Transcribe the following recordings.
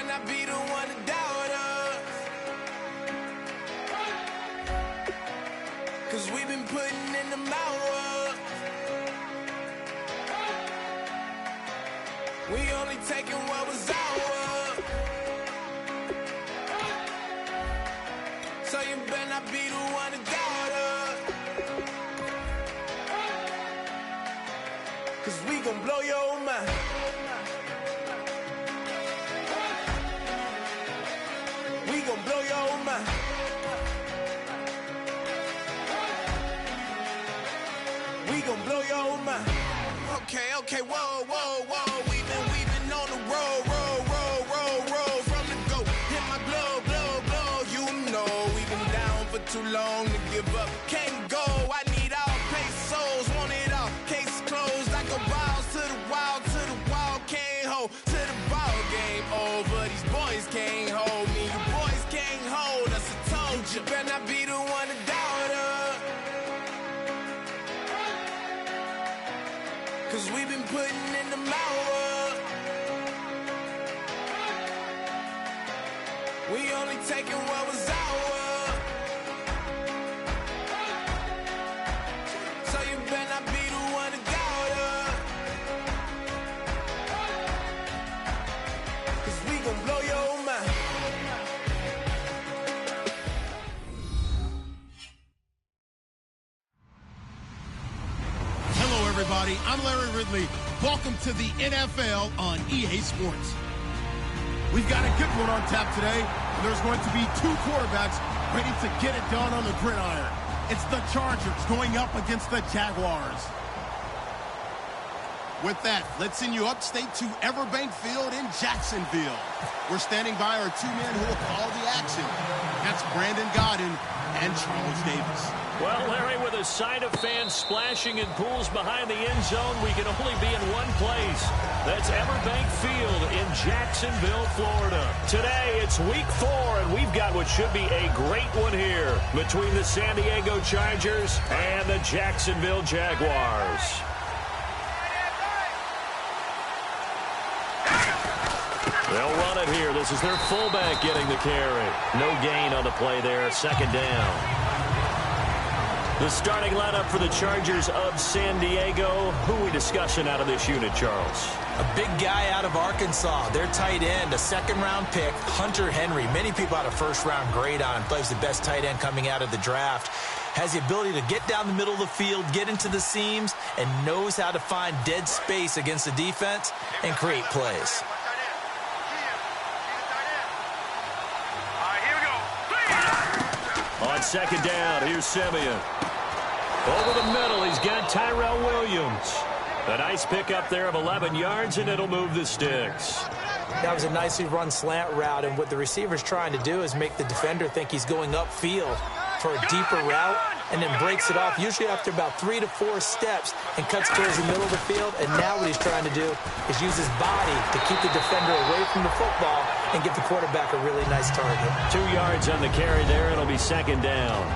better not be the one to doubt us. 'Cause we've been putting in the hours. We only taking what was ours. So you better not be the one to doubt us. 'Cause we gon' blow your mind. We gon' blow your mind. We gon' blow your mind. Okay, whoa. We've been on the road. From the go, hit my glove. You know we've been down for too long to give up. Can't go. I need all pesos, want it all. Case closed. I go balls to the wall, can't hold to the ball game over. These boys can't hold me. You boys can't hold us. I told you, better not be the one to doubt us. 'Cause we've been putting in the hours. We only taking what was ours. So you better not be the one to doubt us. 'Cause we gon' blow your mind. Hello, everybody. I'm Larry Ridley. Welcome to the NFL on EA Sports. We've got a good one on tap today. There's going to be two quarterbacks ready to get it done on the gridiron. It's the Chargers going up against the Jaguars. With that, let's send you upstate to Everbank Field in Jacksonville. We're standing by our two men who will call the action. That's Brandon Godden and Charles Davis. Well, Larry, with a sight of fans splashing in pools behind the end zone, we can only be in one place. That's Everbank Field in Jacksonville, Florida. Today, it's week 4, and we've got what should be a great one here between the San Diego Chargers and the Jacksonville Jaguars. They'll run it here. This is their fullback getting the carry. No gain on the play there. Second down. The starting lineup for the Chargers of San Diego. Who are we discussing out of this unit, Charles? A big guy out of Arkansas. Their tight end, a second-round pick, Hunter Henry. Many people had a first-round grade on him. Plays the best tight end coming out of the draft. Has the ability to get down the middle of the field, get into the seams, and knows how to find dead space against the defense and create plays. On second down, here's Simeon. Over the middle, he's got Tyrell Williams. A nice pickup there of 11 yards, and it'll move the sticks. That was a nicely run slant route, and what the receiver's trying to do is make the defender think he's going upfield for a deeper route, and then breaks it off, usually after about 3 to 4 steps, and cuts towards the middle of the field. And now what he's trying to do is use his body to keep the defender away from the football and give the quarterback a really nice target. 2 yards on the carry there. It'll be second down.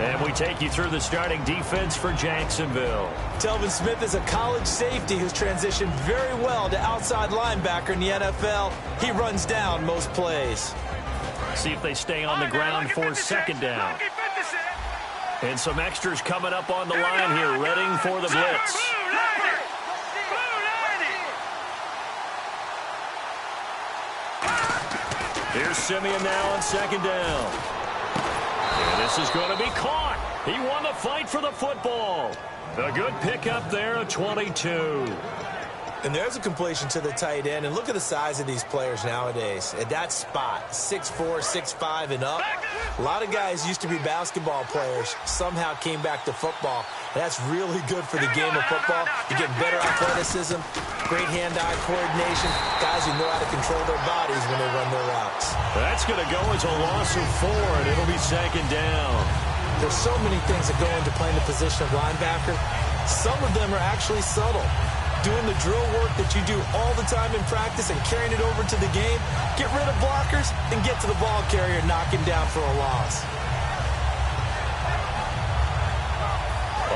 And we take you through the starting defense for Jacksonville. Telvin Smith is a college safety who's transitioned very well to outside linebacker in the NFL. He runs down most plays. See if they stay on the ground for second down. And some extras coming up on the line here, readying for the blitz. Here's Simeon now on second down. And this is going to be caught. He won the fight for the football. A good pickup there of 22. And there's a completion to the tight end. And look at the size of these players nowadays. At that spot, 6'4", 6'5", and up. A lot of guys used to be basketball players, somehow came back to football. And that's really good for the game of football. You get better athleticism, great hand-eye coordination, guys who know how to control their bodies when they run their routes. That's going to go as a loss of 4, and it'll be second down. There's so many things that go into playing the position of linebacker. Some of them are actually subtle. Doing the drill work that you do all the time in practice and carrying it over to the game. Get rid of blockers and get to the ball carrier and knock him down for a loss.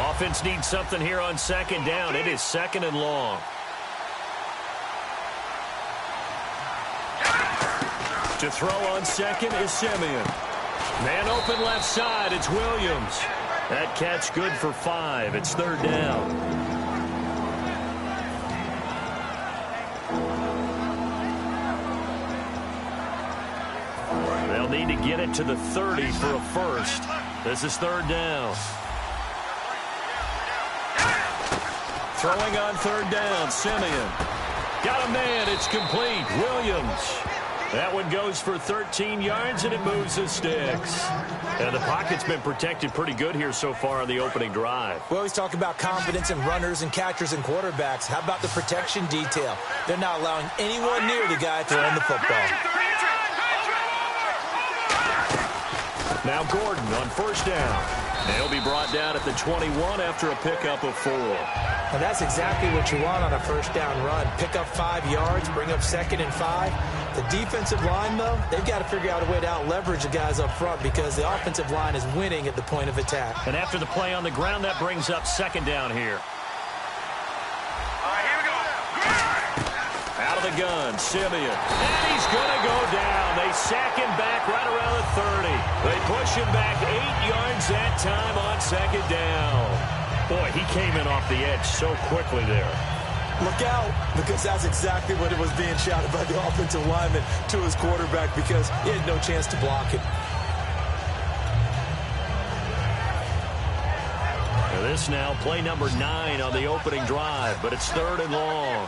Offense needs something here on second down. It is second and long. To throw on second is Simeon. Man open left side, it's Williams. That catch good for 5. It's third down. They'll need to get it to the 30 for a first. This is third down. Throwing on third down, Simeon. Got a man, it's complete. Williams. That one goes for 13 yards, and it moves the sticks. And the pocket's been protected pretty good here so far on the opening drive. We always talk about confidence in runners and catchers and quarterbacks. How about the protection detail? They're not allowing anyone near the guy throwing the football. Now Gordon on first down. He'll be brought down at the 21 after a pickup of 4. And that's exactly what you want on a first down run. Pick up 5 yards, bring up second and 5. The defensive line, though, they've got to figure out a way to out-leverage the guys up front because the offensive line is winning at the point of attack. And after the play on the ground, that brings up second down here. Here we go. Out of the gun, Simeon. And he's going to go down. They sack him back right around the 30. They push him back 8 yards that time on second down. Boy, he came in off the edge so quickly there. Look out, because that's exactly what it was being shouted by the offensive lineman to his quarterback because he had no chance to block it. Now this now play number 9 on the opening drive, but it's third and long.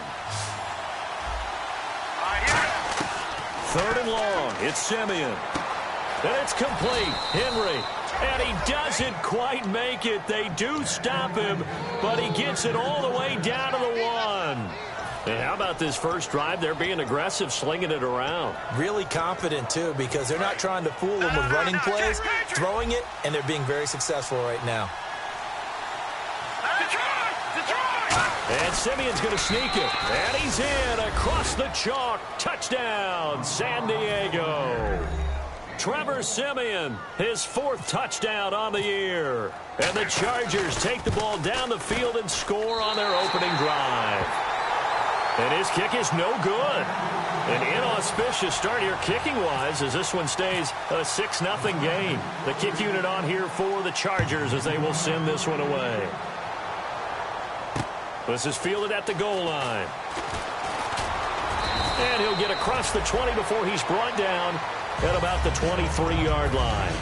Third and long, it's Simeon. And it's complete. Henry. And he doesn't quite make it. They do stop him, but he gets it all the way down to the 1. And how about this first drive? They're being aggressive, slinging it around. Really confident, too, because they're not trying to fool them with running plays, throwing it, and they're being very successful right now. And Simeon's going to sneak it. And he's in across the chalk. Touchdown, San Diego. Trevor Simeon, his 4th touchdown on the year. And the Chargers take the ball down the field and score on their opening drive. And his kick is no good. An inauspicious start here kicking-wise as this one stays a 6-0 game. The kick unit on here for the Chargers as they will send this one away. This is fielded at the goal line. And he'll get across the 20 before he's brought down at about the 23-yard line.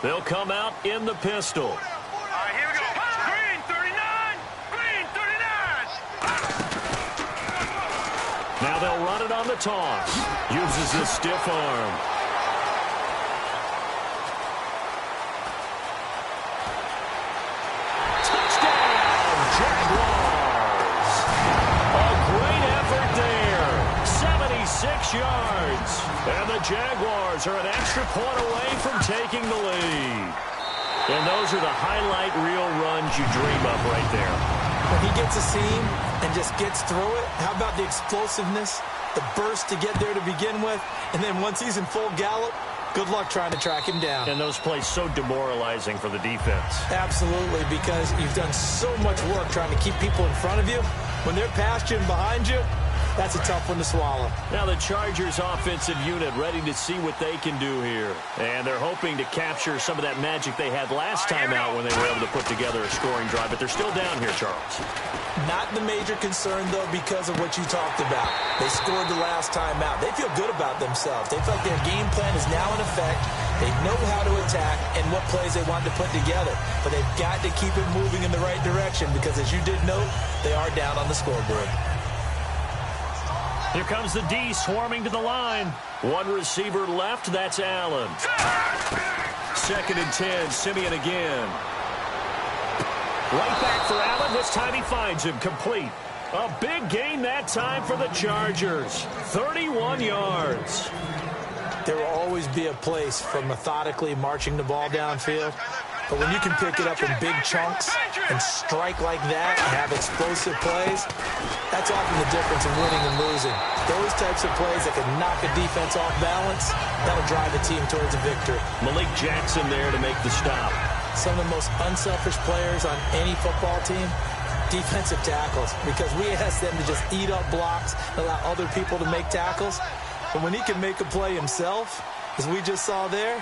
They'll come out in the pistol. Here we go. Green 39. Green 39. Now they'll run it on the toss. Uses his stiff arm. Touchdown, Jaguars. A great effort there. 76 yards. And the Jaguars are an extra point away from taking the lead. And those are the highlight reel runs you dream of right there. When he gets a seam and just gets through it, how about the explosiveness, the burst to get there to begin with, and then once he's in full gallop, good luck trying to track him down. And those plays so demoralizing for the defense. Absolutely, because you've done so much work trying to keep people in front of you. When they're past you and behind you, that's a tough one to swallow. Now the Chargers offensive unit ready to see what they can do here. And they're hoping to capture some of that magic they had last time out when they were able to put together a scoring drive. But they're still down here, Charles. Not the major concern, though, because of what you talked about. They scored the last time out. They feel good about themselves. They feel like their game plan is now in effect. They know how to attack and what plays they want to put together. But they've got to keep it moving in the right direction because, as you did note, they are down on the scoreboard. Here comes the D swarming to the line. One receiver left, that's Allen. 2nd and 10, Simeon again. Right back for Allen. This time he finds him complete. A big gain that time for the Chargers. 31 yards. There will always be a place for methodically marching the ball downfield. But when you can pick it up in big chunks and strike like that and have explosive plays, that's often the difference in winning and losing. Those types of plays that can knock a defense off balance, that'll drive a team towards a victory. Malik Jackson there to make the stop. Some of the most unselfish players on any football team, defensive tackles, because we ask them to just eat up blocks and allow other people to make tackles. But when he can make a play himself, as we just saw there,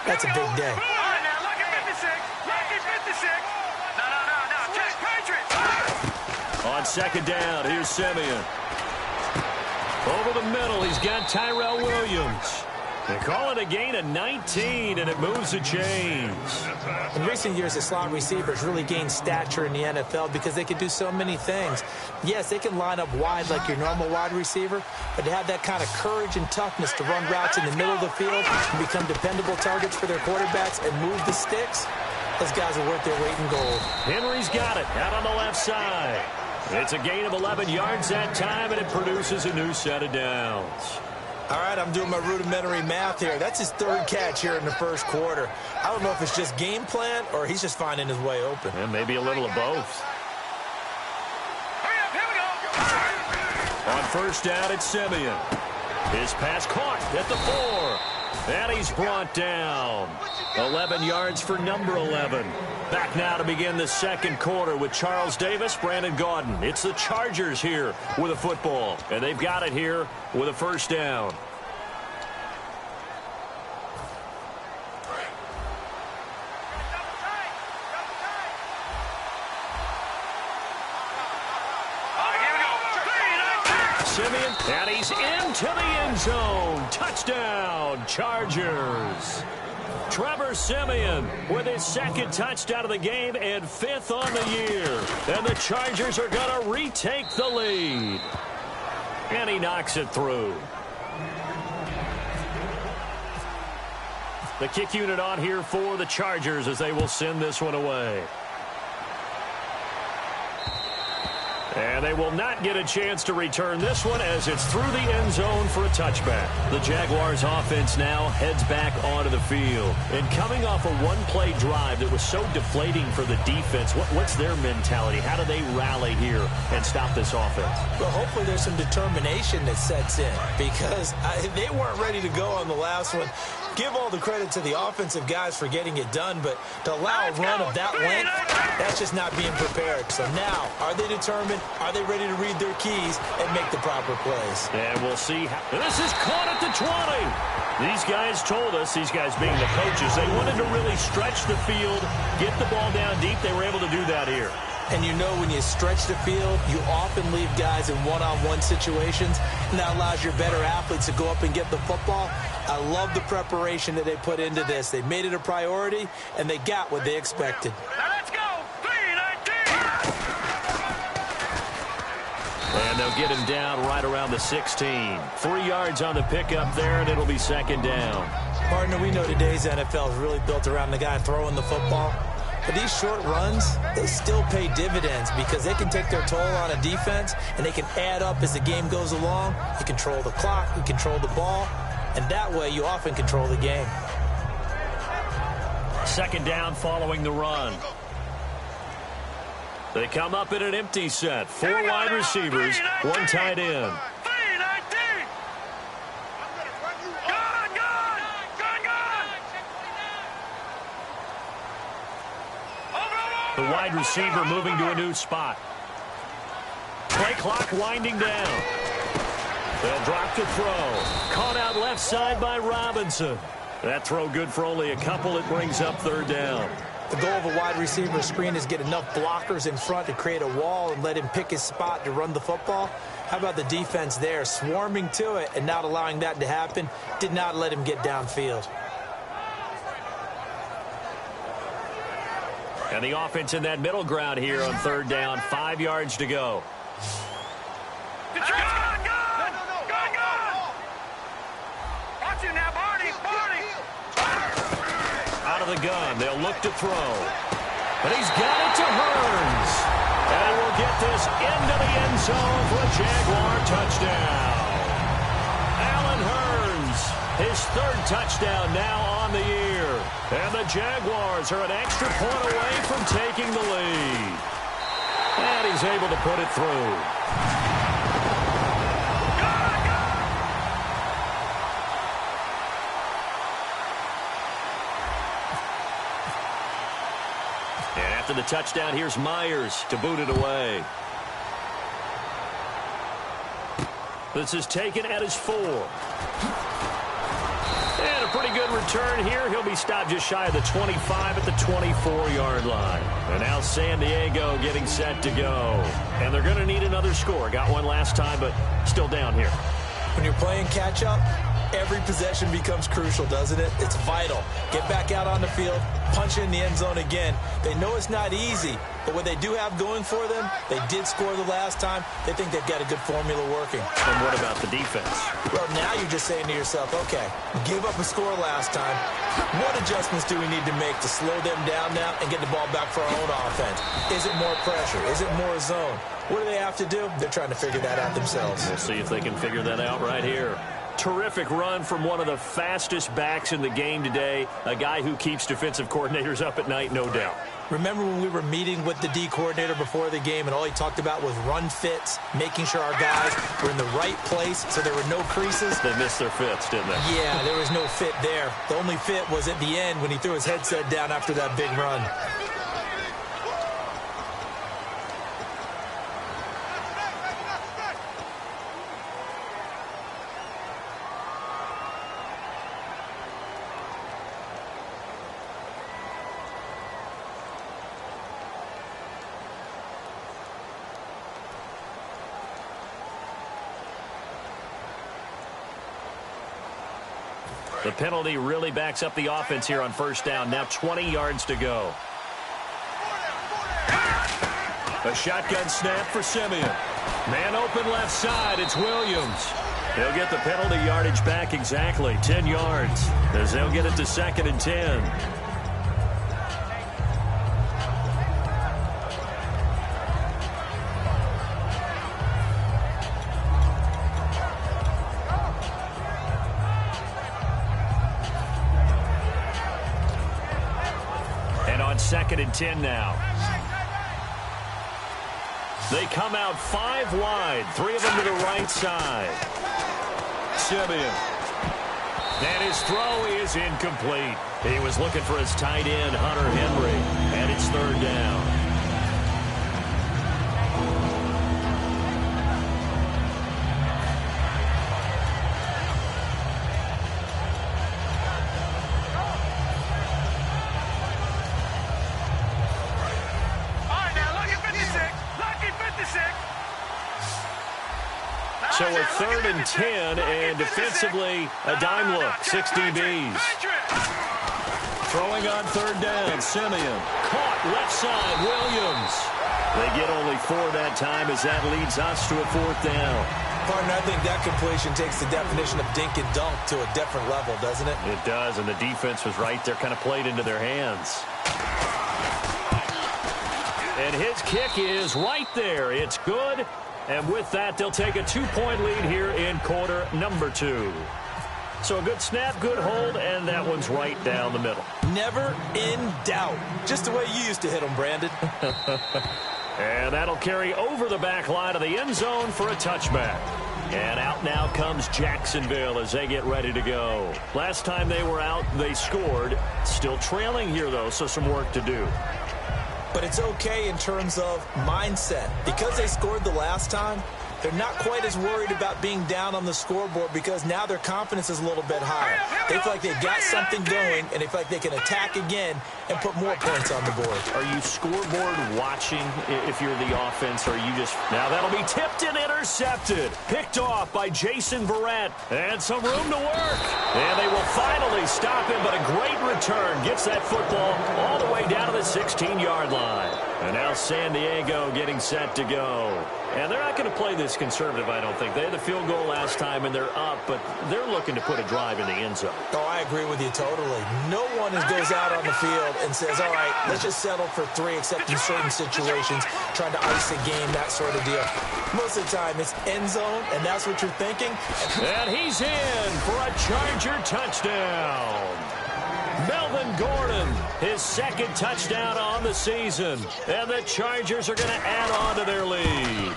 that's a big day. On second down, here's Simeon. Over the middle, he's got Tyrell Williams. They call it a gain of 19, and it moves the chains. In recent years, the slot receivers really gained stature in the NFL because they can do so many things. Yes, they can line up wide like your normal wide receiver, but to have that kind of courage and toughness to run routes in the middle of the field and become dependable targets for their quarterbacks and move the sticks, those guys are worth their weight in gold. Henry's got it out on the left side. It's a gain of 11 yards that time, and it produces a new set of downs. All right, I'm doing my rudimentary math here. That's his third catch here in the first quarter. I don't know if it's just game plan or he's just finding his way open. And maybe a little of both. On first down, it's Simeon. His pass caught at the 4. And he's brought down. 11 yards for number 11. Back now to begin the second quarter with Charles Davis, Brandon Gaudin. It's the Chargers here with a football, and they've got it here with a first down. Simeon, and he's into the end zone. Touchdown, Chargers. Trevor Simeon with his second touchdown of the game and 5th on the year. And the Chargers are going to retake the lead. And he knocks it through. The kick unit on here for the Chargers as they will send this one away. And they will not get a chance to return this one as it's through the end zone for a touchback. The Jaguars offense now heads back onto the field. And coming off a one-play drive that was so deflating for the defense, what's their mentality? How do they rally here and stop this offense? Well, hopefully there's some determination that sets in because they weren't ready to go on the last one. Give all the credit to the offensive guys for getting it done, but to allow a run of that length, that's just not being prepared. So now, are they determined? Are they ready to read their keys and make the proper plays? And we'll see. This is caught at the 20. These guys told us, these guys being the coaches, they wanted to really stretch the field, get the ball down deep. They were able to do that here. And you know when you stretch the field, you often leave guys in one-on-one situations, and that allows your better athletes to go up and get the football. I love the preparation that they put into this. They made it a priority, and they got what they expected. Now let's go. 3-19. And they'll get him down right around the 16. 3 yards on the pickup there, and it'll be second down. Partner, we know today's NFL is really built around the guy throwing the football. But these short runs, they still pay dividends because they can take their toll on a defense, and they can add up as the game goes along. You control the clock, you control the ball, and that way you often control the game. Second down following the run. They come up in an empty set. 4 wide receivers, 1 tight end. The wide receiver moving to a new spot. Play clock winding down. They'll drop the throw. Caught out left side by Robinson. That throw good for only a couple. It brings up third down. The goal of a wide receiver screen is get enough blockers in front to create a wall and let him pick his spot to run the football. How about the defense there, swarming to it and not allowing that to happen? Did not let him get downfield. And the offense in that middle ground here on third down. 5 yards to go. Watch it now, Barney. Out of the gun. They'll look to throw. But he's got it to Hearns. And we'll get this into the end zone for a Jaguar touchdown. Allen Hearns, his 3rd touchdown now on the year. And the Jaguars are an extra point away from taking the lead. And he's able to put it through. And after the touchdown, here's Myers to boot it away. This is taken at his 4. And a pretty good return here. He'll be stopped just shy of the 25 at the 24-yard line. And now San Diego getting set to go. And they're going to need another score. Got one last time, but still down here. When you're playing catch-up, every possession becomes crucial, doesn't it? It's vital. Get back out on the field, punch in the end zone again. They know it's not easy, but what they do have going for them, they did score the last time. They think they've got a good formula working. And what about the defense? Well, now you're just saying to yourself, okay, give up a score last time. What adjustments do we need to make to slow them down now and get the ball back for our own offense? Is it more pressure? Is it more zone? What do they have to do? They're trying to figure that out themselves. We'll see if they can figure that out right here. Terrific run from one of the fastest backs in the game today. A guy who keeps defensive coordinators up at night, no doubt. Remember when we were meeting with the D coordinator before the game and all he talked about was run fits, making sure our guys were in the right place so there were no creases? They missed their fits, didn't they? Yeah, there was no fit there. The only fit was at the end when he threw his headset down after that big run. The penalty really backs up the offense here on first down. Now 20 yards to go. A shotgun snap for Simeon. Man open left side. It's Williams. He'll get the penalty yardage back exactly 10 yards as they'll get it to 2nd and 10. On 2nd and 10 now. They come out 5 wide. 3 of them to the right side. Simeon. And his throw is incomplete. He was looking for his tight end, Hunter Henry. And it's 3rd down. So a 3rd and 10, and defensively, a dime look, 6 DBs. Throwing on 3rd down, Simeon. Caught left side, Williams. They get only 4 that time as that leads us to a 4th down. Partner, I think that completion takes the definition of dink and dunk to a different level, doesn't it? It does, and the defense was right there, kind of played into their hands. And his kick is right there. It's good. And with that, they'll take a 2-point lead here in quarter number 2. So a good snap, good hold, and that one's right down the middle. Never in doubt. Just the way you used to hit them, Brandon. And that'll carry over the back line of the end zone for a touchback. And out now comes Jacksonville as they get ready to go. Last time they were out, they scored. Still trailing here, though, so some work to do. But it's okay in terms of mindset. Because they scored the last time, they're not quite as worried about being down on the scoreboard because now their confidence is a little bit higher. They feel like they've got something going, and they feel like they can attack again and put more points on the board. Are you scoreboard watching if you're the offense, or are you just... Now that'll be tipped and intercepted. Picked off by Jason Verrett. And some room to work. And they will finally stop him, but a great return gets that football all the way down to the 16-yard line. And now San Diego getting set to go. And they're not going to play this conservative, I don't think. They had the field goal last time, and they're up, but they're looking to put a drive in the end zone. Oh, I agree with you totally. No one goes out on the field and says, all right, let's just settle for 3, except in certain situations, trying to ice a game, that sort of deal. Most of the time, it's end zone, and that's what you're thinking. And he's in for a Charger touchdown. Melvin Gordon, his second touchdown on the season. And the Chargers are going to add on to their lead.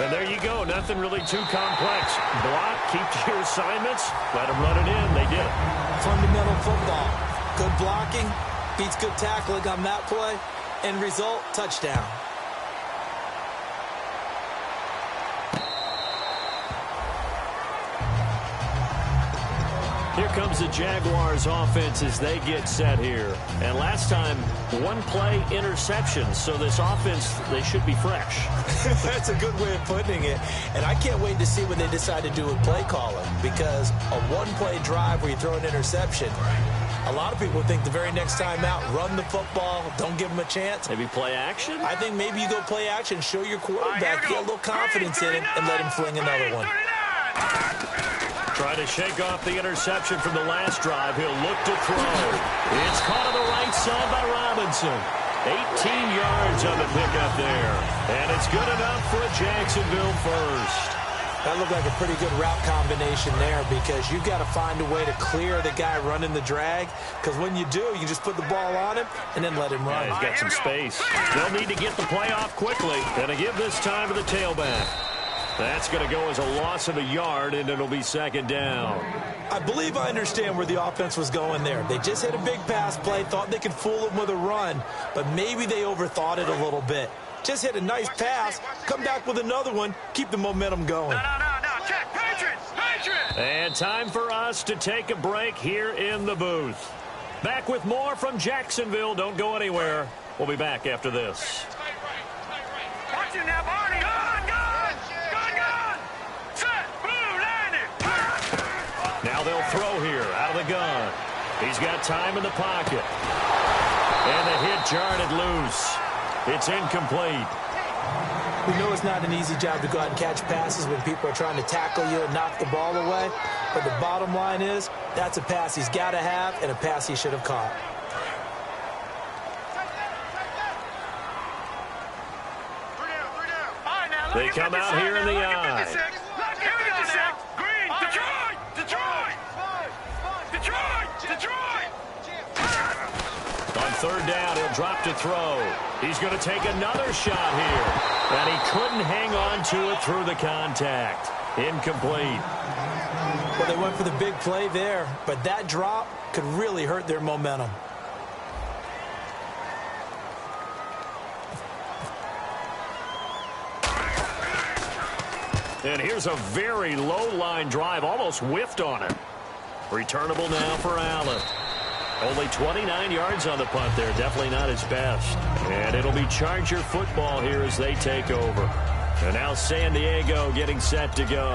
And there you go. Nothing really too complex. Block, keep to your assignments, let them run it in. They did. Fundamental football. Good blocking beats good tackling on that play. End result, touchdown. Here comes the Jaguars offense as they get set here. And last time, one play interception. So this offense, they should be fresh. That's a good way of putting it. And I can't wait to see what they decide to do with play calling. Because a one-play drive where you throw an interception, a lot of people think the very next time out, run the football, don't give them a chance. Maybe play action? I think maybe you go play action, show your quarterback, get a little confidence in him, and let him fling another one. Try to shake off the interception from the last drive. He'll look to throw. It's caught on the right side by Robinson. 18 yards on the pickup there. And it's good enough for a Jacksonville first. That looked like a pretty good route combination there because you've got to find a way to clear the guy running the drag. Because when you do, you just put the ball on him and then let him run. Yeah, he's got some space. They'll need to get the play off quickly. Going to give this time to the tailback. That's going to go as a loss of a yard, and it'll be second down. I believe I understand where the offense was going there. They just hit a big pass play, thought they could fool him with a run, but maybe they overthought it a little bit. Just hit a nice pass, come back with another one, keep the momentum going. No, check, Patriots! And time for us to take a break here in the booth. Back with more from Jacksonville. Don't go anywhere. We'll be back after this. Watch it now, Barney! Gun! Set! Blue, landing! Now they'll throw here out of the gun. He's got time in the pocket. And the hit jarred it loose. It's incomplete. We know it's not an easy job to go out and catch passes when people are trying to tackle you and knock the ball away. But the bottom line is, that's a pass he's got to have and a pass he should have caught. They come out here in the eye. Green, Detroit! On third down, he'll drop to throw. He's going to take another shot here. And he couldn't hang on to it through the contact. Incomplete. Well, they went for the big play there, but that drop could really hurt their momentum. And here's a very low-line drive, almost whiffed on it. Returnable now for Allen. Only 29 yards on the punt there. Definitely not his best. And it'll be Charger football here as they take over. And now San Diego getting set to go.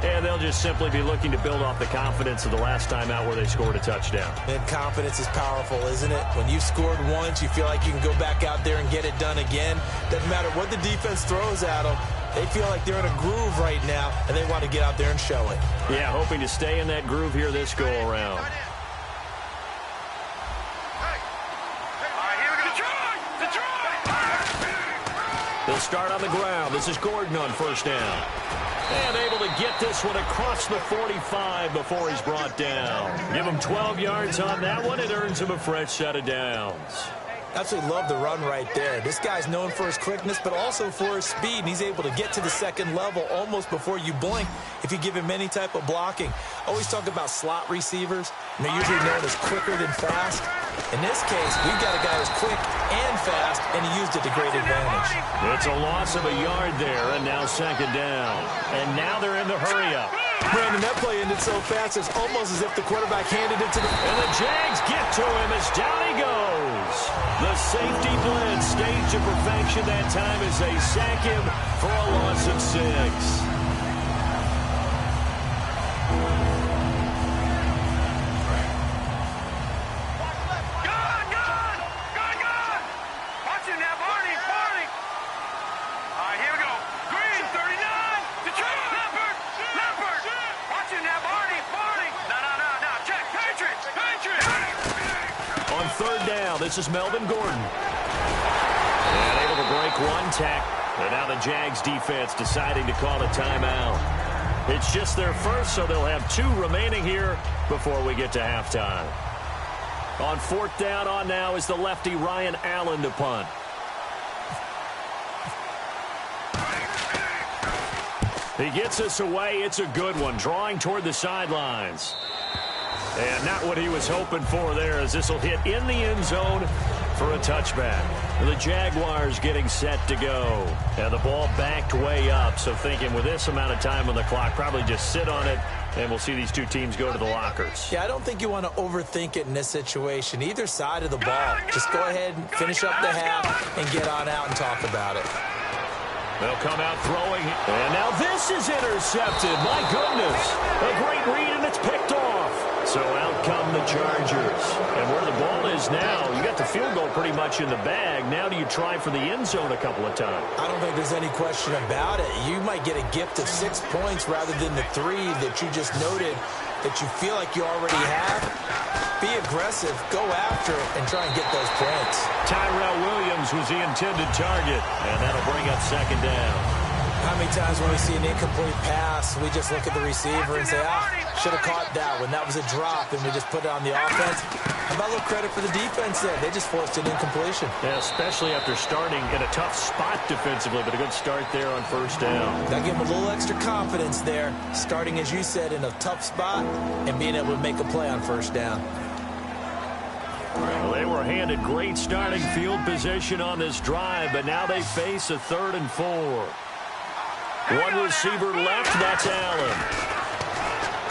And they'll just simply be looking to build off the confidence of the last time out where they scored a touchdown. And confidence is powerful, isn't it? When you've scored once, you feel like you can go back out there and get it done again. Doesn't matter what the defense throws at them. They feel like they're in a groove right now, and they want to get out there and show it. Yeah, hoping to stay in that groove here this go-around. They'll start on the ground. This is Gordon on first down. And able to get this one across the 45 before he's brought down. Give him 12 yards on that one. It earns him a fresh set of downs. Absolutely love the run right there. This guy's known for his quickness, but also for his speed. And he's able to get to the second level almost before you blink if you give him any type of blocking. Always talk about slot receivers, and they're usually known as quicker than fast. In this case, we've got a guy who's quick and fast, and he used it to great advantage. It's a loss of a yard there, and now second down. And now they're in the hurry-up. Brandon, that play ended so fast, it's almost as if the quarterback handed it to the... And the Jags get to him as down he goes. The safety blitz staged to perfection that time as they sack him for a loss of 6. This is Melvin Gordon. And able to break one tackle. And now the Jags defense deciding to call a timeout. It's just their first, so they'll have 2 remaining here before we get to halftime. On 4th down on now is the lefty Ryan Allen to punt. He gets us away. It's a good one, drawing toward the sidelines. And not what he was hoping for there, as this will hit in the end zone for a touchback. The Jaguars getting set to go. And the ball backed way up, so thinking with this amount of time on the clock, probably just sit on it, and we'll see these two teams go to the lockers. Yeah, I don't think you want to overthink it in this situation. Either side of the ball. Just go ahead and finish up the half and get on out and talk about it. They'll come out throwing. And now this is intercepted. My goodness. A great read, and it's picked off. So out come the Chargers. And where the ball is now, you got the field goal pretty much in the bag. Now do you try for the end zone a couple of times? I don't think there's any question about it. You might get a gift of 6 points rather than the 3 that you just noted that you feel like you already have. Be aggressive, go after it, and try and get those points. Tyrell Williams was the intended target, and that'll bring up 2nd down. How many times when we see an incomplete pass, we just look at the receiver and say, should have caught that one. That was a drop, and we just put it on the offense. How about a little credit for the defense there? They just forced an incompletion. Yeah, especially after starting in a tough spot defensively, but a good start there on 1st down. Got to give them a little extra confidence there, starting, as you said, in a tough spot and being able to make a play on 1st down. Well, they were handed great starting field position on this drive, but now they face a 3rd and 4. One receiver left, that's Allen.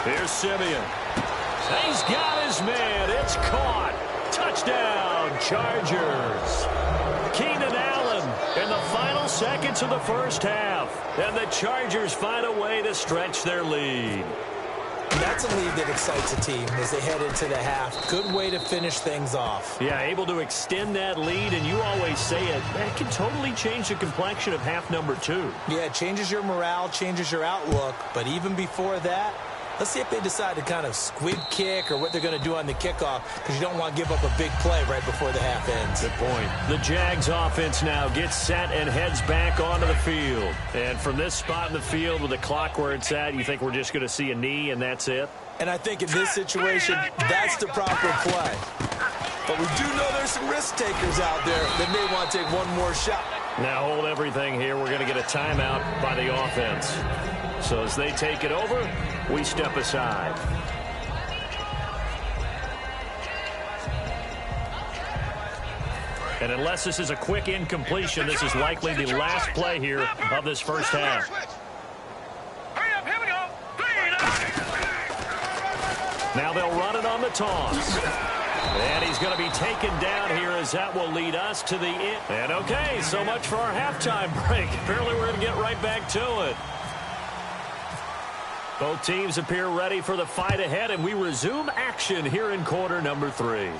Here's Simeon. He's got his man. It's caught. Touchdown, Chargers. Keenan Allen in the final seconds of the 1st half. And the Chargers find a way to stretch their lead. That's a lead that excites a team as they head into the half. Good way to finish things off. Yeah, able to extend that lead, and you always say it, that can totally change the complexion of half number 2. Yeah, it changes your morale, changes your outlook, but even before that, let's see if they decide to kind of squib kick or what they're going to do on the kickoff, because you don't want to give up a big play right before the half ends. Good point. The Jags offense now gets set and heads back onto the field. And from this spot in the field with the clock where it's at, you think we're just going to see a knee and that's it? And I think in this situation, that's the proper play. But we do know there's some risk takers out there that may want to take one more shot. Now hold everything here. We're going to get a timeout by the offense. So as they take it over, we step aside. And unless this is a quick incompletion, this is likely the last play here of this 1st half. Hurry up, here we go. 3. Now they'll run it on the toss. And he's going to be taken down here as that will lead us to the end. And okay, so much for our halftime break. Apparently we're going to get right back to it. Both teams appear ready for the fight ahead, and we resume action here in quarter number 3.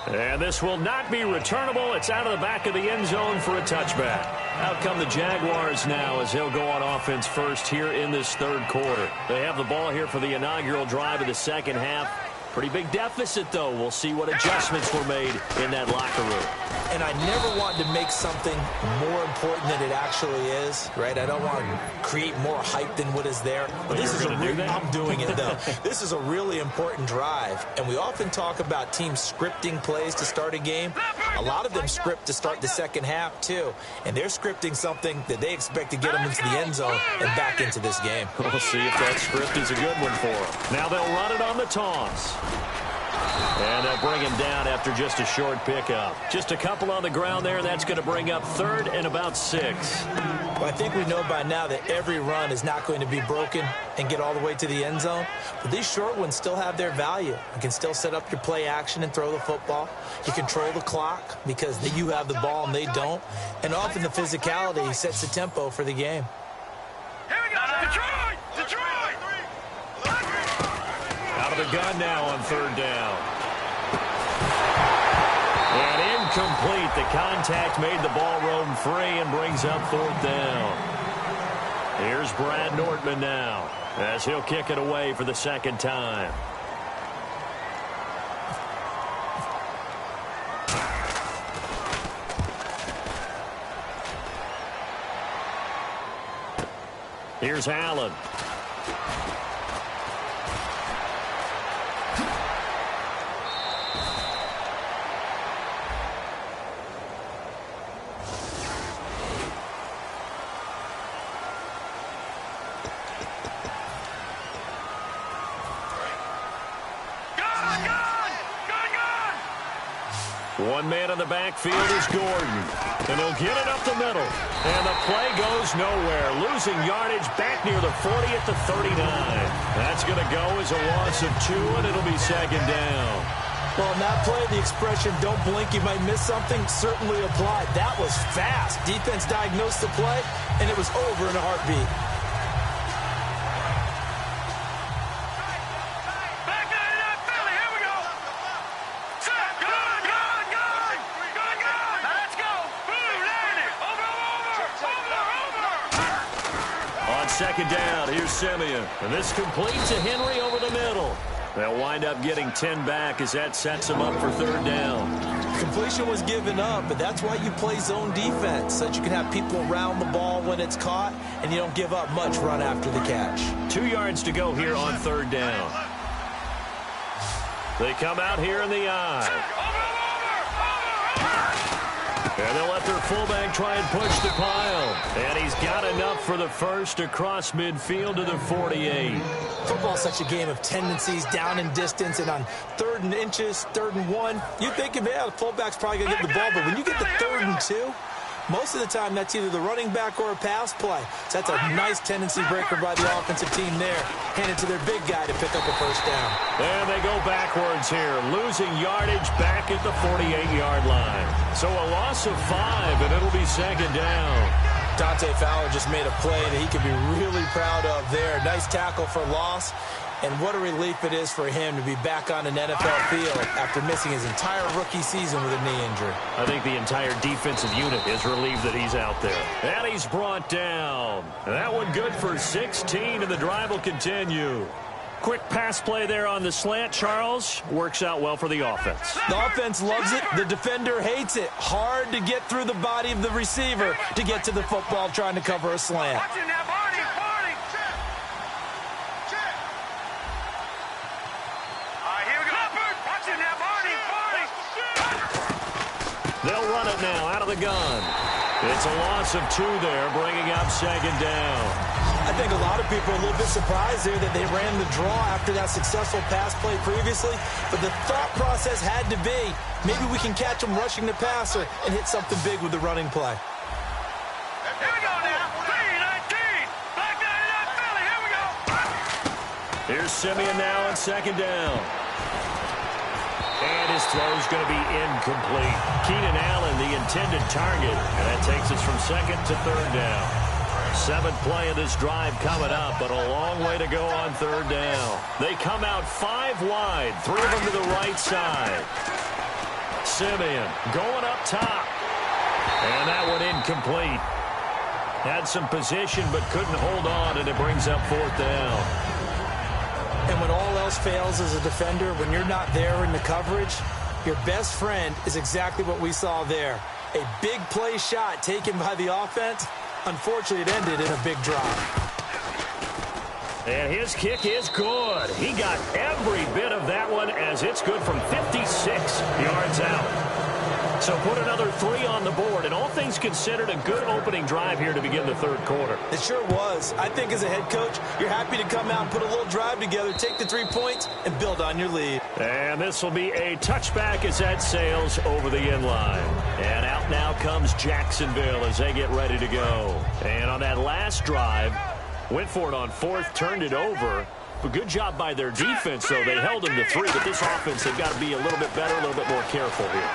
And this will not be returnable. It's out of the back of the end zone for a touchback. Out come the Jaguars now as they'll go on offense first here in this 3rd quarter. They have the ball here for the inaugural drive of the 2nd half. Pretty big deficit, though. We'll see what adjustments were made in that locker room. And I never want to make something more important than it actually is, right? I don't want to create more hype than what is there. But this is I'm doing it, though. This is a really important drive. And we often talk about teams scripting plays to start a game. A lot of them script to start the 2nd half, too. And they're scripting something that they expect to get them into the end zone and back into this game. We'll see if that script is a good one for them. Now they'll run it on the toss. And they'll bring him down after just a short pickup. Just a couple on the ground there. That's going to bring up 3rd and about 6. Well, I think we know by now that every run is not going to be broken and get all the way to the end zone. But these short ones still have their value. You can still set up your play action and throw the football. You control the clock because you have the ball and they don't. And often the physicality sets the tempo for the game. Here we go. Detroit! Detroit! Out of the gun now on 3rd down. And incomplete. The contact made the ball roam free and brings up 4th down. Here's Brad Nortman now as he'll kick it away for the 2nd time. Here's Allen. One man in the backfield is Gordon. And he'll get it up the middle. And the play goes nowhere. Losing yardage back near the 40 at the 39. That's going to go as a loss of 2, and it'll be second down. Well, in that play, the expression, don't blink, you might miss something, certainly applied. That was fast. Defense diagnosed the play, and it was over in a heartbeat. Second down, here's Simeon. And this completes to Henry over the middle. They'll wind up getting 10 back as that sets them up for third down. Completion was given up, but that's why you play zone defense, so that you can have people around the ball when it's caught, and you don't give up much run after the catch. 2 yards to go here on third down. They come out here in the eye. And they'll let their fullback try and push the pile. And he's got enough for the first across midfield to the 48. Football's such a game of tendencies, down and distance, and on 3rd and inches, 3rd and 1, you think, yeah, the fullback's probably going to get the ball, but when you get to 3rd and 2, most of the time that's either the running back or a pass play. So that's a nice tendency breaker by the offensive team there. Hand it to their big guy to pick up a first down. And they go backwards here, losing yardage back at the 48-yard line. So a loss of 5, and it'll be second down. Dante Fowler just made a play that he can be really proud of there. Nice tackle for loss. And what a relief it is for him to be back on an NFL field after missing his entire rookie season with a knee injury. I think the entire defensive unit is relieved that he's out there. And he's brought down. That one good for 16, and the drive will continue. Quick pass play there on the slant, Charles. Works out well for the offense. The offense loves it. The defender hates it. Hard to get through the body of the receiver to get to the football trying to cover a slant. They'll run it now out of the gun. It's a loss of 2 there, bringing up second down. I think a lot of people are a little bit surprised there that they ran the draw after that successful pass play previously. But the thought process had to be, maybe we can catch them rushing the passer and hit something big with the running play. Here we go now. 3-19. Black 99 Philly. Here we go. Here's Simeon now on second down. And his throw's going to be incomplete. Keenan Allen, the intended target. And that takes us from second to third down. 7th play of this drive coming up, but a long way to go on third down. They come out 5 wide, 3 of them to the right side. Simeon going up top. And that one incomplete. Had some position, but couldn't hold on, and it brings up 4th down. And when all else fails as a defender, when you're not there in the coverage, your best friend is exactly what we saw there. A big play shot taken by the offense. Unfortunately, it ended in a big drop. And his kick is good. He got every bit of that one as it's good from 56 yards out. So put another 3 on the board, and all things considered, a good opening drive here to begin the third quarter. It sure was. I think as a head coach, you're happy to come out and put a little drive together, take the 3 points, and build on your lead. And this will be a touchback as that sails over the end line. And out now comes Jacksonville as they get ready to go. And on that last drive, went for it on 4th, turned it over. A good job by their defense, though. They held them to 3, but this offense, they've got to be a little bit better, a little bit more careful here.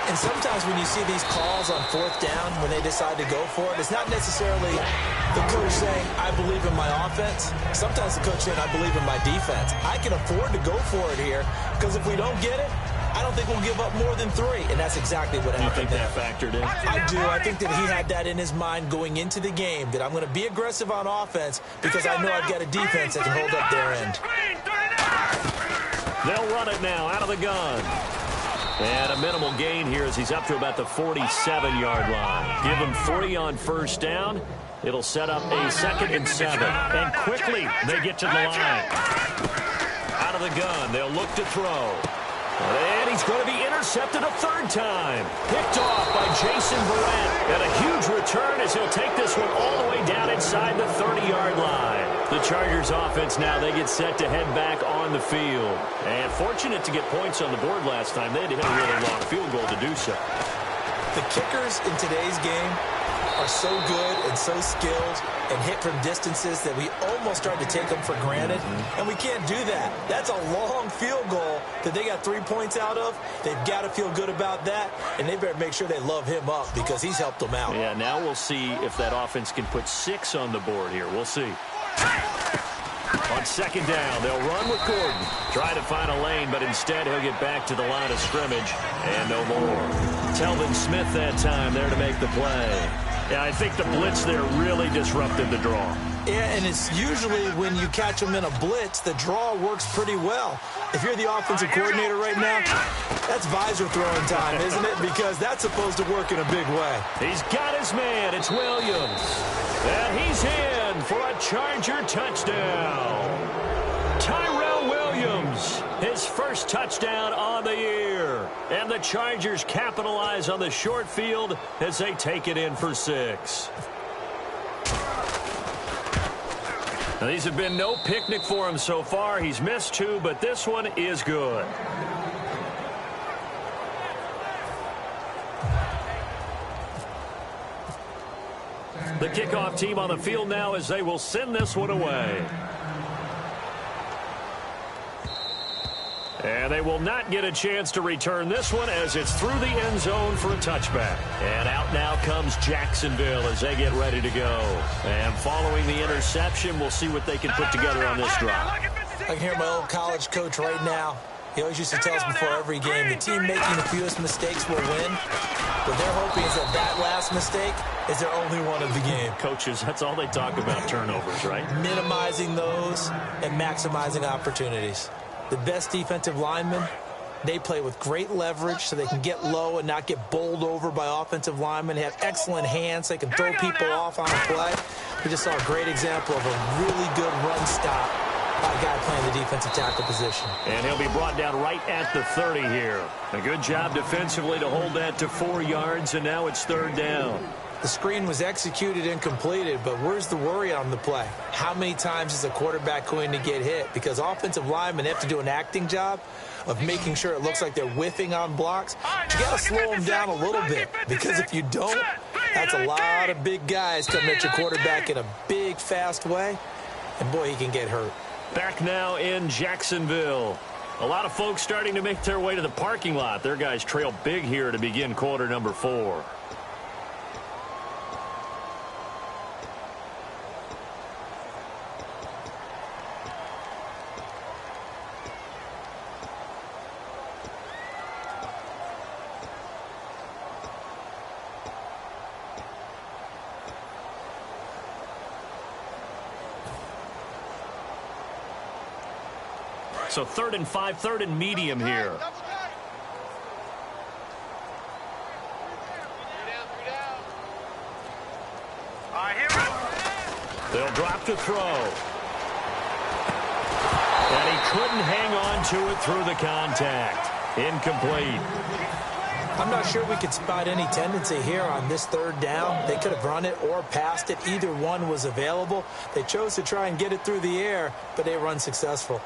And sometimes when you see these calls on 4th down, when they decide to go for it, it's not necessarily the coach saying, I believe in my offense. Sometimes the coach saying, I believe in my defense. I can afford to go for it here, because if we don't get it, I don't think we'll give up more than 3, and that's exactly what happened. You think that factored in? I do. I think that he had that in his mind going into the game, that I'm going to be aggressive on offense because I know I've got a defense that can hold up their end. They'll run it now out of the gun. And a minimal gain here as he's up to about the 47-yard line. Give him 3 on first down. It'll set up a 2nd and 7. And quickly they get to the line. Out of the gun, they'll look to throw. And he's going to be intercepted a 3rd time. Picked off by Jason Verrett. And a huge return as he'll take this one all the way down inside the 30-yard line. The Chargers offense now, they get set to head back on the field. And fortunate to get points on the board last time. They had to hit a really long field goal to do so. The kickers in today's game are so good and so skilled and hit from distances that we almost start to take them for granted. And we can't do that. That's a long field goal that they got 3 points out of. They've got to feel good about that, and they better make sure they love him up because he's helped them out. Yeah, now we'll see if that offense can put 6 on the board here. We'll see. On second down, they'll run with Gordon. Try to find a lane, but instead he'll get back to the line of scrimmage. And no more. Telvin Smith that time there to make the play. Yeah, I think the blitz there really disrupted the draw. Yeah, and it's usually when you catch them in a blitz, the draw works pretty well. If you're the offensive coordinator right now, that's visor throwing time, isn't it? Because that's supposed to work in a big way. He's got his man. It's Williams. And he's in for a Charger touchdown. Tyrell Williams, his first touchdown on the year. And the Chargers capitalize on the short field as they take it in for 6. Now, these have been no picnic for him so far. He's missed 2, but this one is good. The kickoff team on the field now as they will send this one away. And they will not get a chance to return this one as it's through the end zone for a touchback. And out now comes Jacksonville as they get ready to go. And following the interception, we'll see what they can put together on this drive. I can hear my old college coach right now. He always used to tell us before every game, the team making the fewest mistakes will win. What they're hoping is that last mistake is their only one of the game. Coaches, that's all they talk about, turnovers, right? Minimizing those and maximizing opportunities. The best defensive linemen, they play with great leverage so they can get low and not get bowled over by offensive linemen. They have excellent hands. They can throw people off on a play. We just saw a great example of a really good run stop by a guy playing the defensive tackle position. And he'll be brought down right at the 30 here. A good job defensively to hold that to 4 yards, and now it's 3rd down. The screen was executed and completed, but where's the worry on the play? How many times is a quarterback going to get hit? Because offensive linemen have to do an acting job of making sure it looks like they're whiffing on blocks. But you got to slow them down a little bit, because if you don't, that's a lot of big guys coming at your quarterback in a big, fast way. And, boy, he can get hurt. Back now in Jacksonville. A lot of folks starting to make their way to the parking lot. Their guys trail big here to begin quarter number 4. So 3rd and 5, 3rd and medium here. They'll drop to throw. And he couldn't hang on to it through the contact. Incomplete. I'm not sure we could spot any tendency here on this 3rd down. They could have run it or passed it. Either one was available. They chose to try and get it through the air, but they were unsuccessful.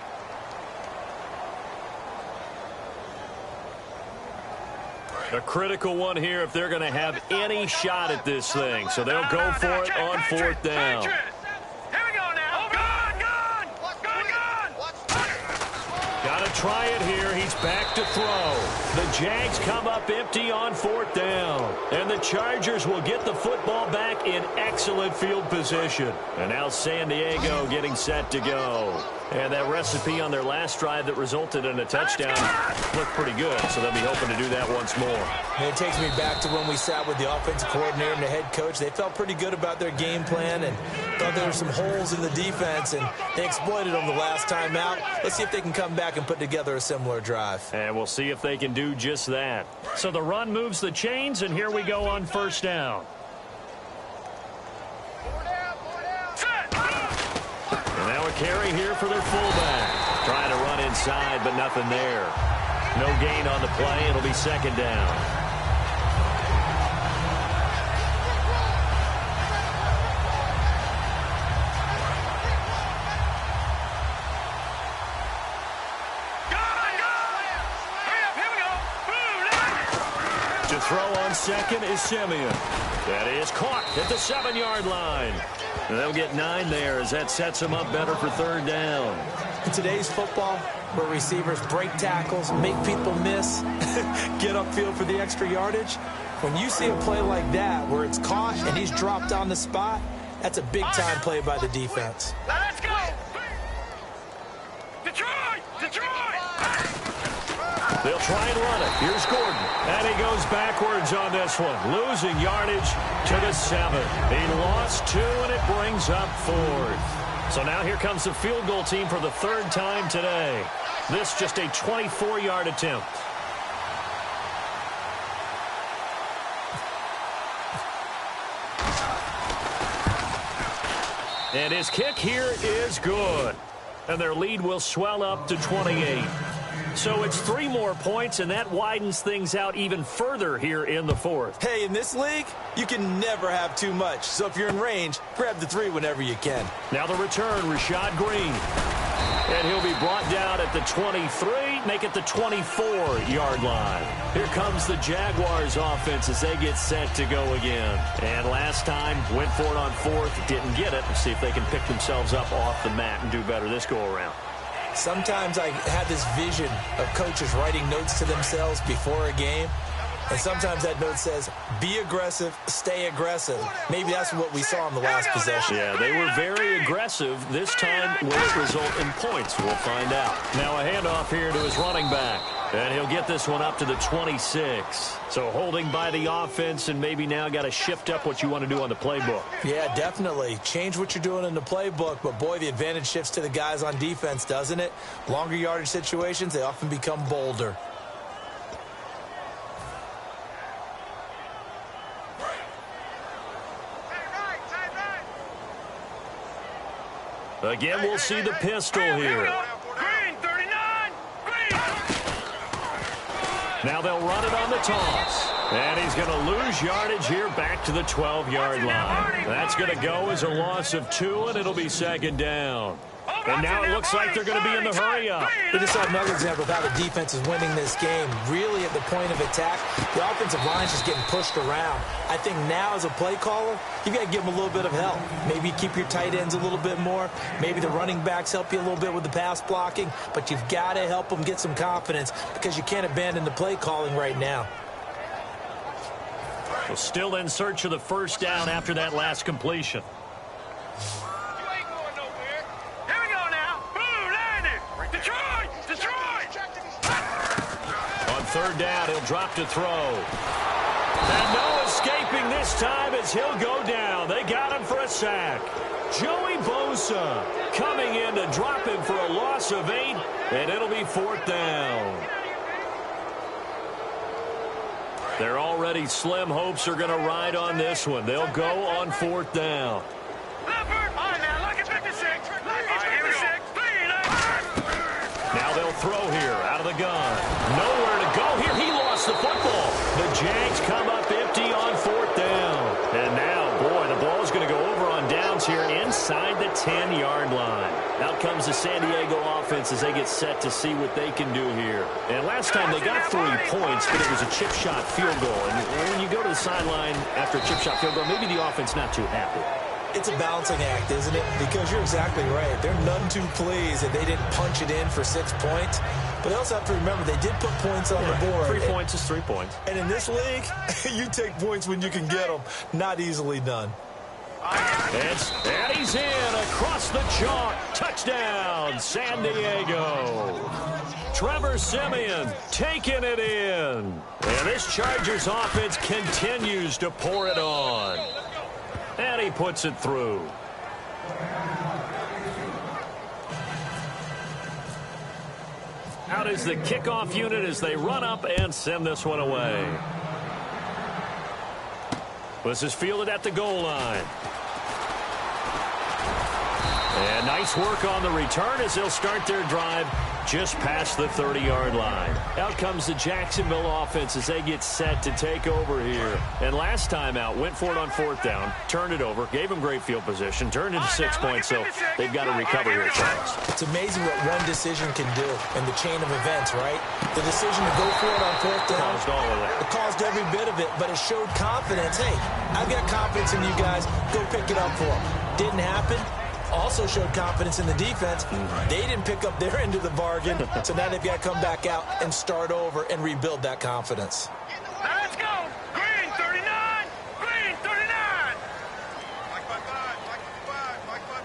A critical one here if they're going to have any shot at this thing. So they'll go for it on 4th down. Here we go now. Got to try it here. He's back to throw. The Jags come up empty on 4th down. And the Chargers will get the football back in excellent field position. And now San Diego getting set to go. And that recipe on their last drive that resulted in a touchdown looked pretty good, so they'll be hoping to do that once more. And it takes me back to when we sat with the offensive coordinator and the head coach. They felt pretty good about their game plan and thought there were some holes in the defense, and they exploited them the last time out. Let's see if they can come back and put together a similar drive. And we'll see if they can do just that. So the run moves the chains, and here we go on 1st down. And now a carry here for their fullback. Trying to run inside, but nothing there. No gain on the play. It'll be 2nd down. To throw on second is Simeon. That is caught at the 7-yard line. And they'll get 9 there as that sets them up better for third down. In today's football, where receivers break tackles, make people miss, get upfield for the extra yardage, when you see a play like that where it's caught and he's dropped on the spot, that's a big-time play by the defense. Let's go! Detroit! Detroit! They'll try and run it. Here's Gordon. And he goes backwards on this one. Losing yardage to the 7. He lost 2, and it brings up 4th. So now here comes the field goal team for the 3rd time today. This just a 24-yard attempt. And his kick here is good. And their lead will swell up to 28. So it's 3 more points, and that widens things out even further here in the 4th. Hey, in this league, you can never have too much. So if you're in range, grab the 3 whenever you can. Now the return, Rashad Green. And he'll be brought down at the 23, make it the 24-yard line. Here comes the Jaguars offense as they get set to go again. And last time, went for it on 4th, didn't get it. Let's see if they can pick themselves up off the mat and do better this go-around. Sometimes I have this vision of coaches writing notes to themselves before a game. And sometimes that note says, be aggressive, stay aggressive. Maybe that's what we saw in the last possession. Yeah, they were very aggressive. This time, will it result in points? We'll find out. Now a handoff here to his running back. And he'll get this one up to the 26. So holding by the offense, and maybe now got to shift up what you want to do on the playbook. Yeah, definitely. Change what you're doing in the playbook, but boy, the advantage shifts to the guys on defense, doesn't it? Longer yardage situations, they often become bolder. Again, we'll see the pistol here. Green, 39! Green! Now they'll run it on the toss. And he's going to lose yardage here back to the 12-yard line. That's going to go as a loss of 2, and it'll be 2nd down. And now it looks like they're going to be in the hurry-up. We just saw another example of how the defense is winning this game. Really at the point of attack, the offensive line's just getting pushed around. I think now as a play caller, you've got to give them a little bit of help. Maybe keep your tight ends a little bit more. Maybe the running backs help you a little bit with the pass blocking. But you've got to help them get some confidence because you can't abandon the play calling right now. Well, still in search of the 1st down after that last completion. On 3rd down, he'll drop to throw. And no escaping this time as he'll go down. They got him for a sack. Joey Bosa coming in to drop him for a loss of 8, and it'll be 4th down. Their already slim hopes are going to ride on this one. They'll go on 4th down. Now they'll throw here out of the gun. Nowhere to go here. He lost the football. The Jags come up empty on 4th down. And now, boy, the ball's going to go over on downs here inside the 10-yard line. Out comes the San Diego offense as they get set to see what they can do here. And last time they got 3 points, but it was a chip shot field goal. And when you go to the sideline after a chip shot field goal, maybe the offense not too happy. It's a balancing act, isn't it? Because you're exactly right. They're none too pleased that they didn't punch it in for 6 points. But they also have to remember they did put points on the board. 3 points is 3 points. And in this league, you take points when you can get them. Not easily done. And he's in across the chalk. Touchdown, San Diego. Trevor Siemian taking it in. And this Chargers offense continues to pour it on. And he puts it through. Out is the kickoff unit as they run up and send this one away. This is fielded at the goal line. And nice work on the return as they'll start their drive just past the 30-yard line. Out comes the Jacksonville offense as they get set to take over here. And last time out, went for it on 4th down, turned it over, gave them great field position, turned into 6 points, so they've got to recover here, Charles. It's amazing what one decision can do in the chain of events, right? The decision to go for it on 4th down. Caused all of that. It caused every bit of it, but it showed confidence. Hey, I've got confidence in you guys. Go pick it up for them. Didn't happen. Also showed confidence in the defense. They didn't pick up their end of the bargain, so now they've got to come back out and start over and rebuild that confidence. Now let's go. Green 39. Green 39. Mike by 5. Mike by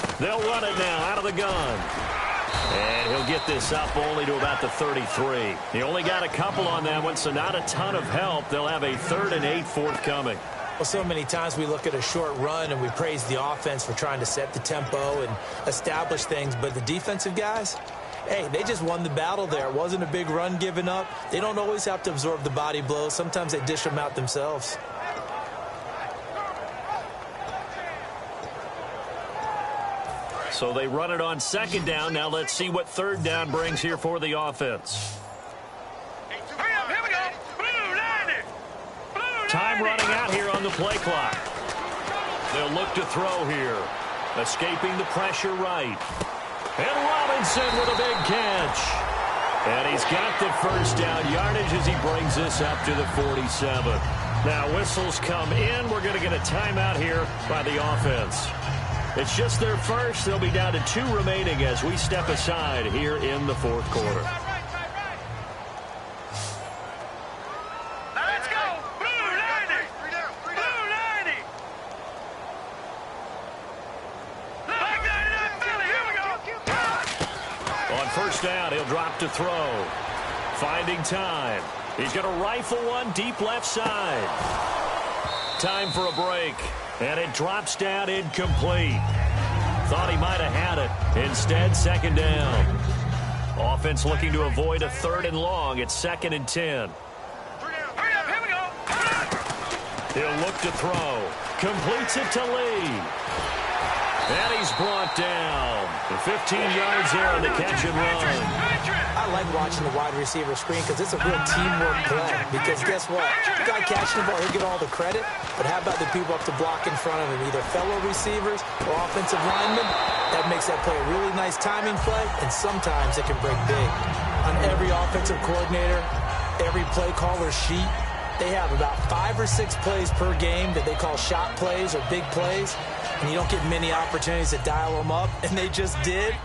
5. They'll run it now out of the gun. And he'll get this up only to about the 33. He only got a couple on that one, so not a ton of help. They'll have a 3rd and 8 forthcoming. Well, so many times we look at a short run and we praise the offense for trying to set the tempo and establish things, but the defensive guys, hey, they just won the battle there. It wasn't a big run given up. They don't always have to absorb the body blows. Sometimes they dish them out themselves. So they run it on 2nd down. Now let's see what 3rd down brings here for the offense. Hurry up, here we go. Blue 90. Blue 90. Time running out here on the play clock. They'll look to throw here. Escaping the pressure right. And Robinson with a big catch. And he's got the 1st down yardage as he brings this up to the 47. Now whistles come in. We're going to get a timeout here by the offense. It's just their first. They'll be down to 2 remaining as we step aside here in the 4th quarter. Now let's go. Blue 90. Blue 90. Black 99 Philly. Here we go. On 1st down, he'll drop to throw. Finding time. He's going to rifle one deep left side. Time for a break. And it drops down incomplete. Thought he might have had it. Instead, 2nd down. Offense looking to avoid a 3rd and long. It's 2nd and 10. Hurry up, here we go. He'll look to throw. Completes it to Lee. And he's brought down. 15 yards there on the catch and run. I like watching the wide receiver screen because it's a real teamwork play. Because guess what? The guy catching the ball, he'll get all the credit. But how about the people up to block in front of him, either fellow receivers or offensive linemen? That makes that play a really nice timing play, and sometimes it can break big. On every offensive coordinator, every play caller sheet, they have about 5 or 6 plays per game that they call shot plays or big plays, and you don't get many opportunities to dial them up, and they just did,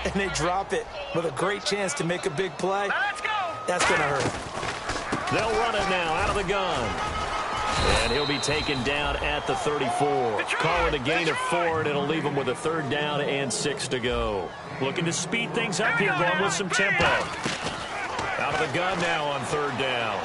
and they drop it with a great chance to make a big play. Let's go. That's going to hurt. They'll run it now out of the gun. And he'll be taken down at the 34. Call it a gain of 4, and it'll leave him with a 3rd down and 6 to go. Looking to speed things up here, going with some tempo. Out of the gun now on 3rd down.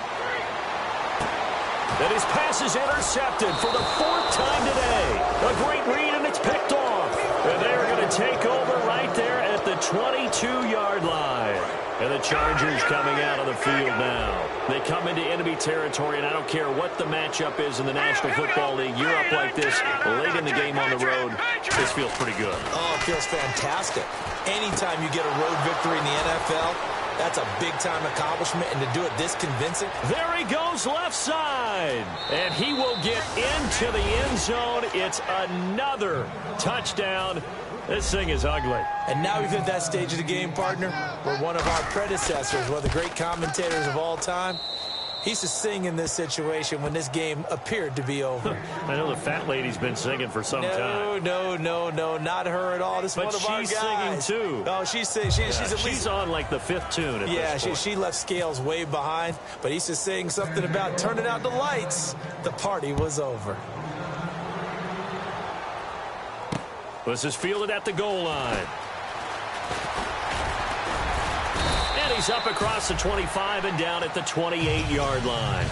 And his pass is intercepted for the 4th time today. A great read, and it's picked off. And they're going to take over right there at the 22-yard line. And the Chargers coming out of the field now. They come into enemy territory, and I don't care what the matchup is in the National Football League. You're up like this late in the game on the road. This feels pretty good. Oh, it feels fantastic. Anytime you get a road victory in the NFL, that's a big-time accomplishment, and to do it this convincing. There he goes left side, and he will get into the end zone. It's another touchdown. This thing is ugly. And now we've hit that stage of the game, partner, where one of our predecessors, one of the great commentators of all time, he used to sing in this situation when this game appeared to be over. I know the fat lady's been singing for some time. No, not her at all. This is one of our guys. But she's singing, too. Oh, she's singing. She's on, like, the 5th tune at this point. She left Scales way behind, but he used to sing something about turning out the lights. The party was over. This is fielded at the goal line. And he's up across the 25 and down at the 28-yard line.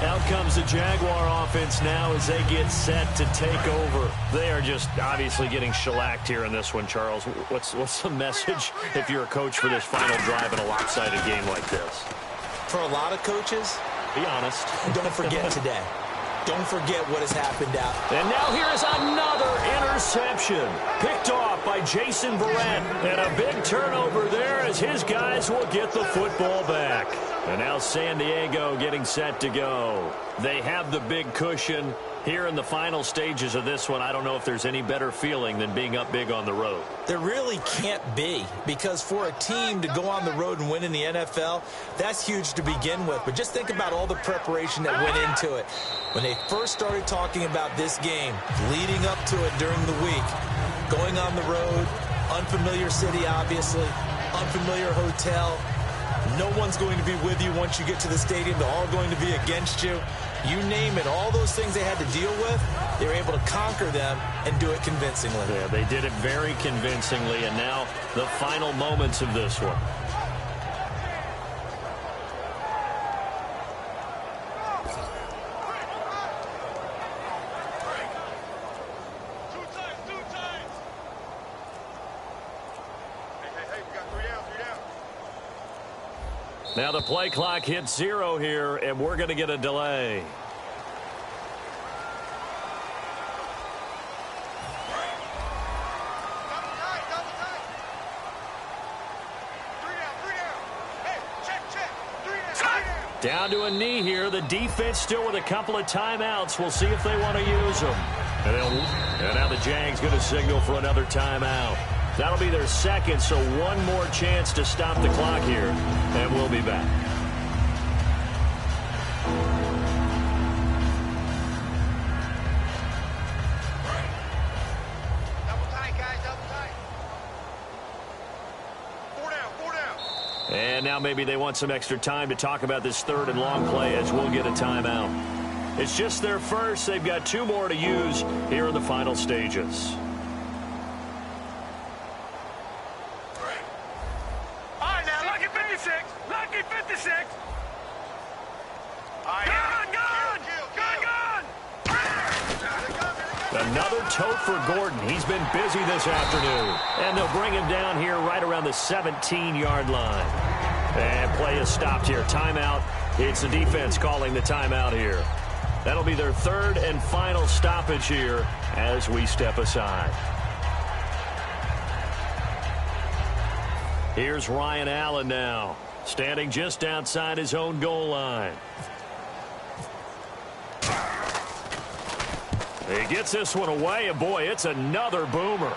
Out comes the Jaguar offense now as they get set to take over. They are just obviously getting shellacked here in this one, Charles. What's the message if you're a coach for this final drive in a lopsided game like this? For a lot of coaches, be honest. don't forget today. Don't forget what has happened out. And now here is another interception. Picked off by Jason Verrett. And a big turnover there as his guys will get the football back. And now San Diego getting set to go. They have the big cushion. Here in the final stages of this one, I don't know if there's any better feeling than being up big on the road. There really can't be, because for a team to go on the road and win in the NFL, that's huge to begin with. But just think about all the preparation that went into it. When they first started talking about this game, leading up to it during the week, going on the road, unfamiliar city, obviously, unfamiliar hotel. No one's going to be with you once you get to the stadium. They're all going to be against you. You name it, all those things they had to deal with, they were able to conquer them and do it convincingly. Yeah, they did it very convincingly, and now the final moments of this one. Now the play clock hits 0 here, and we're going to get a delay. Down to a knee here. The defense still with a couple of timeouts. We'll see if they want to use them. And now the Jags going to signal for another timeout. That'll be their second, so one more chance to stop the clock here, and we'll be back. Double tight, guys, double tight. 4 down. And now maybe they want some extra time to talk about this third and long play as we'll get a timeout. It's just their first. They've got 2 more to use here in the final stages. Another tote for Gordon. He's been busy this afternoon. And they'll bring him down here right around the 17-yard line. And play is stopped here. Timeout. It's the defense calling the timeout here. That'll be their third and final stoppage here as we step aside. Here's Ryan Allen now, standing just outside his own goal line. He gets this one away, and boy, it's another boomer.